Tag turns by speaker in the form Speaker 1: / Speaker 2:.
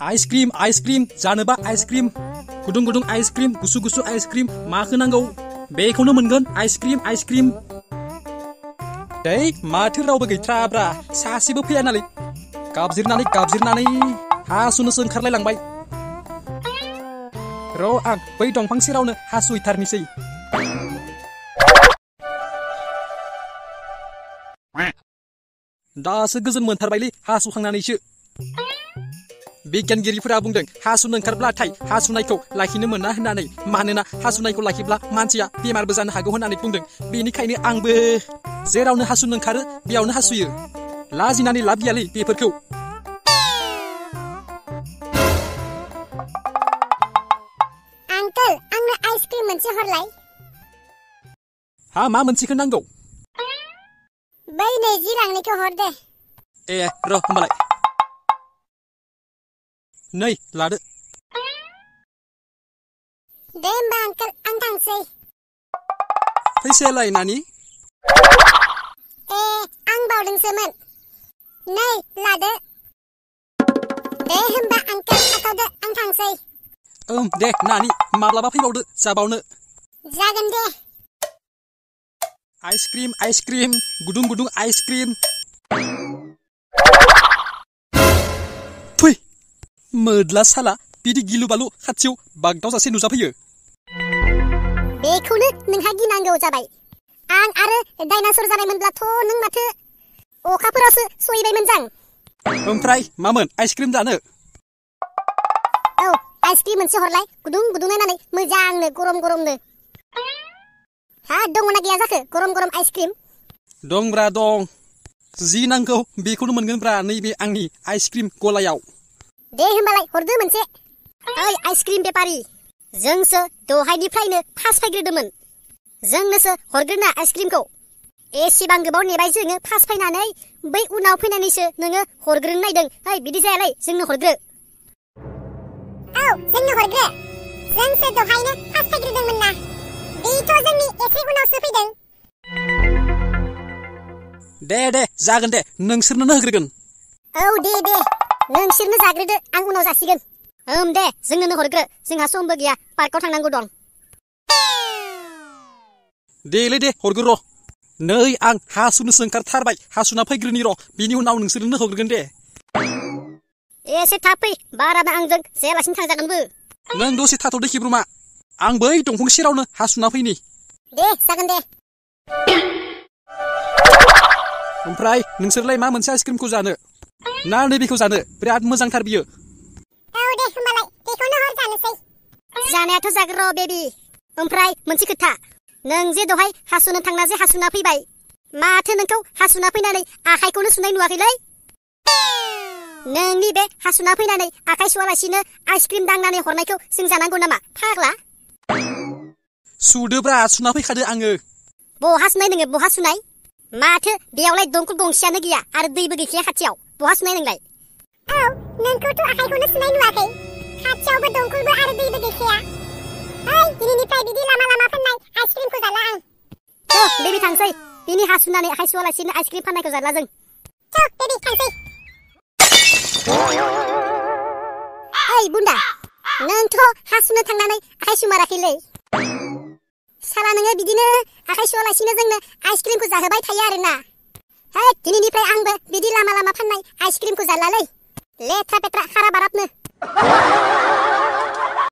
Speaker 1: ice cream जानोबा ice cream गुदुं गुदुं आइसक्रिम गुसु गुसु आइसक्रिम माखौ नांगौ बेखौनो मोनगोन आइसक्रिम दै माथो रावबो गैथ्राब्रा सासेबो फैया नालाय गाबजिरनानै हासुनोसो ओंखारलायलांबाय र' आं बै दंफां सेरावनो हासुहैथारनोसै दासो गोजोन मोनथारबायलै हासुखांनानैसो बिगियानगिरिफोरा बुंदों हासुनो ओंखारब्लाथाय हासुनायखौ लाखिनो मोना होननानै मानोना हासुनायखौ लाखिब्ला मानसिया बेमारबो जानो हागौ होननानै बुंदों बेनिखायनो आंबो जेरावनो हासुनो ओंखारो बेयावनो हासुयो लाजिनानै लाब गैयालै बेफोरखौ
Speaker 2: आंकोल आंनो आइसक्रिम मोनसे हरलाय
Speaker 1: हा मा मोनसेखौ नांगौ
Speaker 2: बै 20 रांनिखौ हर दे
Speaker 1: ए र' होमबालाय नै लादो
Speaker 2: दे होमबा आंकोल आं थांसै
Speaker 1: फैसायालाय नानि
Speaker 2: ए आं बावदोंसोमोन नै लादो दे होमबा आंकोल थाथ'दो आं थांसै
Speaker 1: दे नानि माब्लाबा फैबावदो जाबावनो
Speaker 2: जागोन दे
Speaker 1: आइसक्रिम गुदुं गुदुं आइसक्रिम थुइ मोदला साला बिदि गिलु बालु खाथियाव बागदाव जासे नुजाफैयो
Speaker 2: बेखौनो नोंहा गिनांगौ जाबाय आं आरो डायनासर जानायमोनब्लाथ' नों माथो अखाफोरावसो सहैबायमोन जां
Speaker 1: ओमफ्राय मामोन आइसक्रिम जानो
Speaker 2: औ आइसक्रिम मोनसे हरलाय गुदुं गुदुं नायनानै मोजांनो गरमनो हा दङना गैया जाखो गरम आइसक्रिम
Speaker 1: दंब्रा दं जि नांगौ बेखौनो मोनगोनब्रा नैबे आंनि आइसक्रिम गलायाव
Speaker 2: दे होमबालाय हरदो मोनसे ओइ आइसक्रिम बेपारि जोंसो दहायनिफ्रायनो फास फैग्रोदोंमोन जोंनोसो हरग्रोना आइसक्रिमखौ एसेबां गोबाव नेबाय जोङो फास फैनानै बै उनाव फैनानैसो नोङो हरग्रोनो नायदों ओइ बिदि जायालै जोंनो हरग्रो औ जोंनो हरग्रो जोंसो दहायनो फास फैग्रोदोंमोन ना बेथ' जोंनि एसे उनावसो फैदों
Speaker 1: दे जागोन दे नोंसोरनो होग्रोगोन
Speaker 2: औ दे नोंसोरनो जाग्रोदो आं उनाव जासिगोन दे जोंनो हरग्रो जोंहा समबो गैया पार्कआव थांनांगौ दं
Speaker 1: दे हरग्रो र' नै आं हासुनोसो ओंखारथारबाय हासुना फैग्रोनि र' बिनि उनाव नोंसोरनो होग्रोगोन दे
Speaker 2: एसे थाब फै बाराबा आंजों जायालासिनो थांजागोनबो
Speaker 1: नों दसे थाथ'दो खिब्रुमा आं बै दंफां सेरावनो हासुना फैनि
Speaker 2: दे जागोन दे
Speaker 1: ओमफ्राय नोंसोरलाय मा मोनसे आइसक्रिमखौ जानो ना नैबेखौ जानो बिराद मोजांथार बियो
Speaker 2: औ दे होमबालाय बेखौनो हर जानोसै जानायाथ' जागोन र' बेबि ओमफ्राय मोनसे खोथा नों जे दहाय हासुनो थांना जे हासुना फैबाय माथो नोंखौ हासुना फैनानै आखाइखौनो सुनाय नुवाखैलै नोंनि बे हासुना फैनानै आखाइ सुवालासिनो आइसक्रिम दांनानै हरनायखौ जों जानांगौ नामा फाग्ला
Speaker 1: सुदोब्रा सुना फैखादो आङो
Speaker 2: बहा सुनाय नोङो बहा सुनाय माथो बेयावलाय दंखल गंसेयानो गैया आरो दैबो गैखाया खाथियाव बहा सुनाय नोंलाय औ नोंखौथ' आखाइखौनो सुनाय नुवाखै खाथियावबो दंखलबो आरो दैबो गैखाया ओइ दिनैनिफ्राय बिदि लामा फाननाय आइसक्रिमखौ जाला आं बेबि थांसै बिनि हासुनानै आखाइ सुवालासिनो आइसक्रिम फाननायखौ जाला जों बेबि थांसै ओइ बुन्दा नोंथ' हासुनो थांनानै आखाइ सुमाराखैलै साला नोङो बिदिनो आखाइ सुवालासिनो जोंनो आइसक्रिमखौ जाहोबाय थायो आरोना दिनैनिफ्राय आंबो बिदि लामा फाननाय आइसक्रिमखौ जालालै लेथ्रा पेट्रा खारा बाराबनो